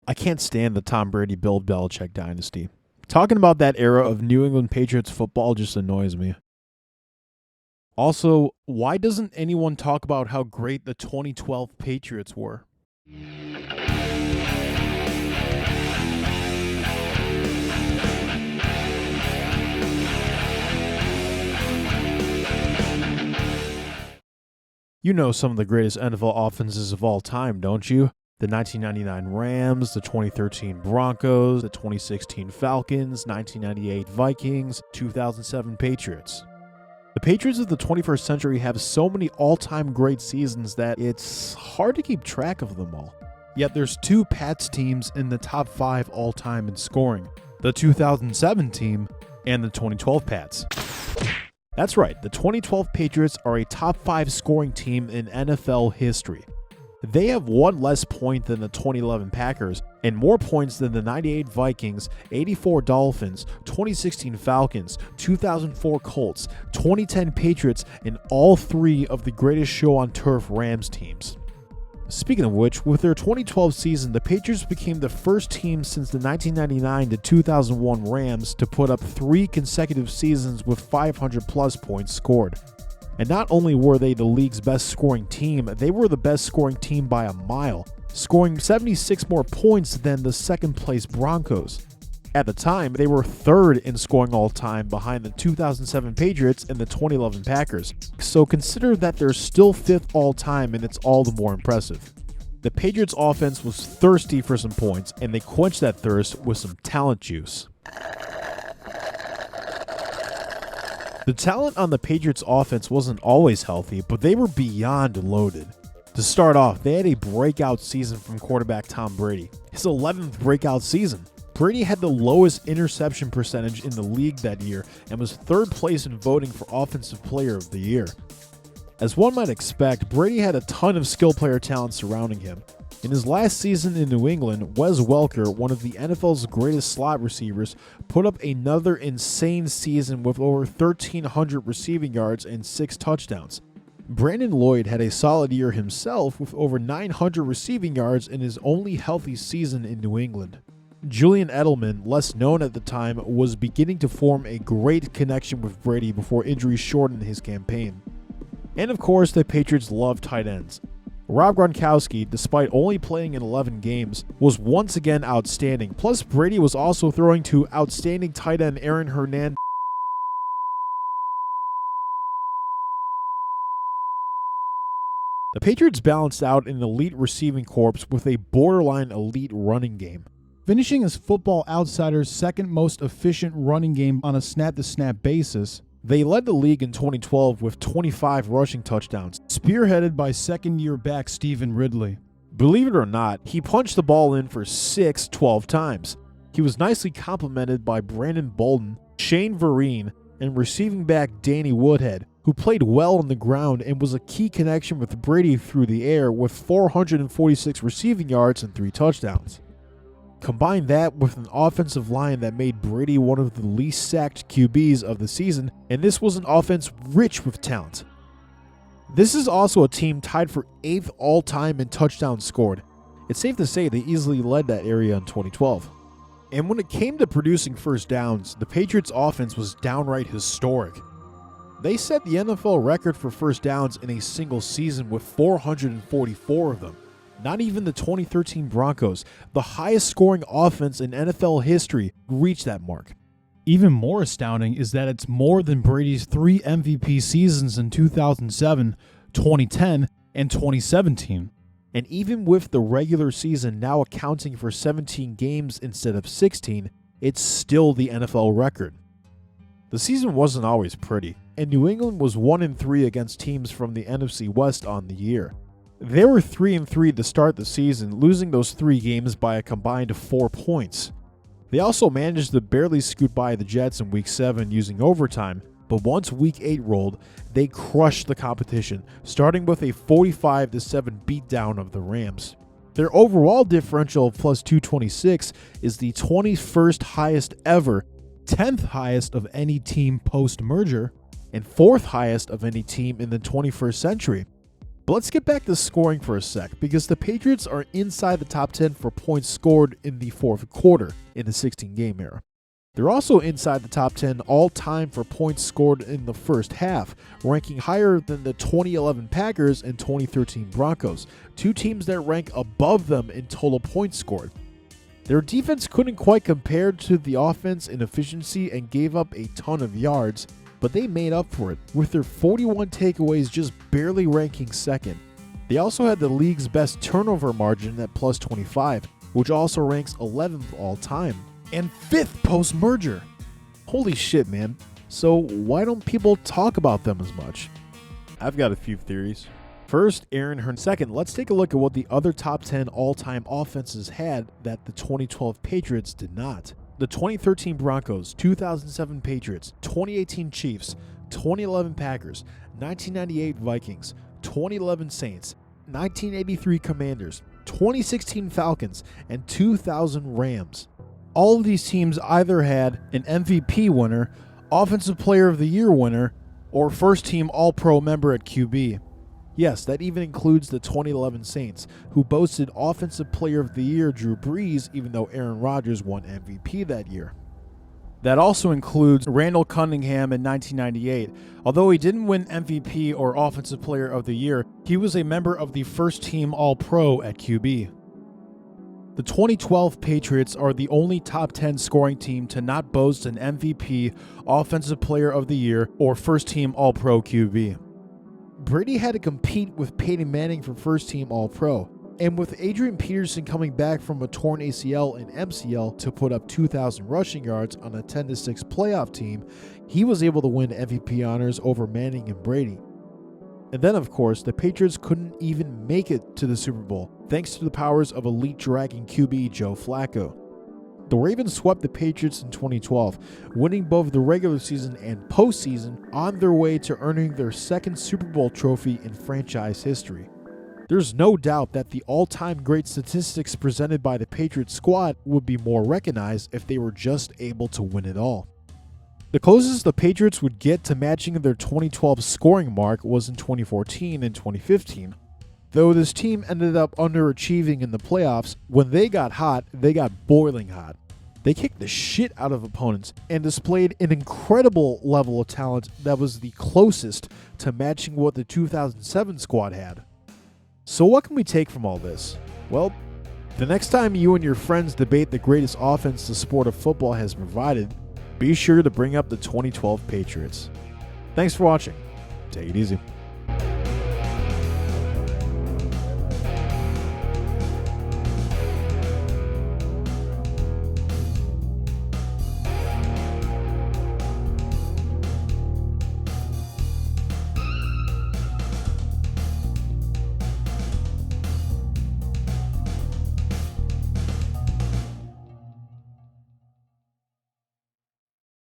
I can't stand the Tom Brady Bill Belichick dynasty. Talking about that era of New England Patriots football just annoys me. Also, why doesn't anyone talk about how great the 2012 Patriots were? You know some of the greatest NFL offenses of all time, don't you? The 1999 Rams, the 2013 Broncos, the 2016 Falcons, 1998 Vikings, 2007 Patriots. The Patriots of the 21st century have so many all-time great seasons that it's hard to keep track of them all. Yet there's two Pats teams in the top 5 all-time in scoring, the 2007 team and the 2012 Pats. That's right, the 2012 Patriots are a top 5 scoring team in NFL history. They have one less point than the 2011 Packers and more points than the 98 Vikings, 84 Dolphins, 2016 Falcons, 2004 Colts, 2010 Patriots, and all 3 of the greatest show on turf Rams teams. Speaking of which, with their 2012 season, the Patriots became the first team since the 1999 to 2001 Rams to put up 3 consecutive seasons with 500-plus points scored. And not only were they the league's best scoring team, they were the best scoring team by a mile, scoring 76 more points than the second-place Broncos. At the time, they were 3rd in scoring all time behind the 2007 Patriots and the 2011 Packers, so consider that they're still 5th all time, and it's all the more impressive. The Patriots offense was thirsty for some points, and they quenched that thirst with some talent juice. The talent on the Patriots offense wasn't always healthy, but they were beyond loaded. To start off, they had a breakout season from quarterback Tom Brady, his 11th breakout season. Brady had the lowest interception percentage in the league that year and was 3rd place in voting for Offensive Player of the Year. As one might expect, Brady had a ton of skill player talent surrounding him. In his last season in New England, Wes Welker, one of the NFL's greatest slot receivers, put up another insane season with over 1,300 receiving yards and 6 touchdowns. Brandon Lloyd had a solid year himself with over 900 receiving yards in his only healthy season in New England. Julian Edelman, less known at the time, was beginning to form a great connection with Brady before injuries shortened his campaign. And of course, the Patriots love tight ends. Rob Gronkowski, despite only playing in 11 games, was once again outstanding. Plus, Brady was also throwing to outstanding tight end Aaron Hernandez. The Patriots balanced out an elite receiving corps with a borderline elite running game, finishing as Football Outsider's second most efficient running game on a snap-to-snap basis. They led the league in 2012 with 25 rushing touchdowns, spearheaded by second-year back Stephen Ridley. Believe it or not, he punched the ball in for 12 times. He was nicely complemented by Brandon Bolden, Shane Vereen, and receiving back Danny Woodhead, who played well on the ground and was a key connection with Brady through the air with 446 receiving yards and 3 touchdowns. Combine that with an offensive line that made Brady one of the least sacked QBs of the season, and this was an offense rich with talent. This is also a team tied for 8th all-time in touchdowns scored. It's safe to say they easily led that area in 2012. And when it came to producing first downs, the Patriots' offense was downright historic. They set the NFL record for first downs in a single season with 444 of them. Not even the 2013 Broncos, the highest scoring offense in NFL history, reached that mark. Even more astounding is that it's more than Brady's 3 MVP seasons in 2007, 2010, and 2017. And even with the regular season now accounting for 17 games instead of 16, it's still the NFL record. The season wasn't always pretty, and New England was 1-3 against teams from the NFC West on the year. They were 3-3 to start the season, losing those 3 games by a combined 4 points. They also managed to barely scoot by the Jets in Week 7 using overtime, but once Week 8 rolled, they crushed the competition, starting with a 45-7 beatdown of the Rams. Their overall differential of plus 226 is the 21st highest ever, 10th highest of any team post-merger, and 4th highest of any team in the 21st century. But let's get back to scoring for a sec, because the Patriots are inside the top 10 for points scored in the fourth quarter in the 16-game era. They're also inside the top 10 all-time for points scored in the first half, ranking higher than the 2011 Packers and 2013 Broncos, two teams that rank above them in total points scored. Their defense couldn't quite compare to the offense in efficiency and gave up a ton of yards, but they made up for it, with their 41 takeaways just barely ranking second. They also had the league's best turnover margin at plus 25, which also ranks 11th all-time, and 5th post-merger. Holy shit, man. So why don't people talk about them as much? I've got a few theories. First, Aaron Hearn. Second, let's take a look at what the other top 10 all-time offenses had that the 2012 Patriots did not. The 2013 Broncos, 2007 Patriots, 2018 Chiefs, 2011 Packers, 1998 Vikings, 2011 Saints, 1983 Commanders, 2016 Falcons, and 2000 Rams. All of these teams either had an MVP winner, Offensive Player of the Year winner, or first-team All-Pro member at QB. Yes, that even includes the 2011 Saints, who boasted Offensive Player of the Year Drew Brees, even though Aaron Rodgers won MVP that year. That also includes Randall Cunningham in 1998. Although he didn't win MVP or Offensive Player of the Year, he was a member of the first-team All-Pro at QB. The 2012 Patriots are the only top 10 scoring team to not boast an MVP, Offensive Player of the Year, or first-team All-Pro QB. Brady had to compete with Peyton Manning for first-team All-Pro, and with Adrian Peterson coming back from a torn ACL and MCL to put up 2,000 rushing yards on a 10-6 playoff team, he was able to win MVP honors over Manning and Brady. And then, of course, the Patriots couldn't even make it to the Super Bowl, thanks to the powers of elite dragging QB Joe Flacco. The Ravens swept the Patriots in 2012, winning both the regular season and postseason, on their way to earning their second Super Bowl trophy in franchise history. There's no doubt that the all-time great statistics presented by the Patriots squad would be more recognized if they were just able to win it all. The closest the Patriots would get to matching their 2012 scoring mark was in 2014 and 2015. Though this team ended up underachieving in the playoffs, when they got hot, they got boiling hot. They kicked the shit out of opponents and displayed an incredible level of talent that was the closest to matching what the 2007 squad had. So what can we take from all this? Well, the next time you and your friends debate the greatest offense the sport of football has provided, be sure to bring up the 2012 Patriots. Thanks for watching. Take it easy.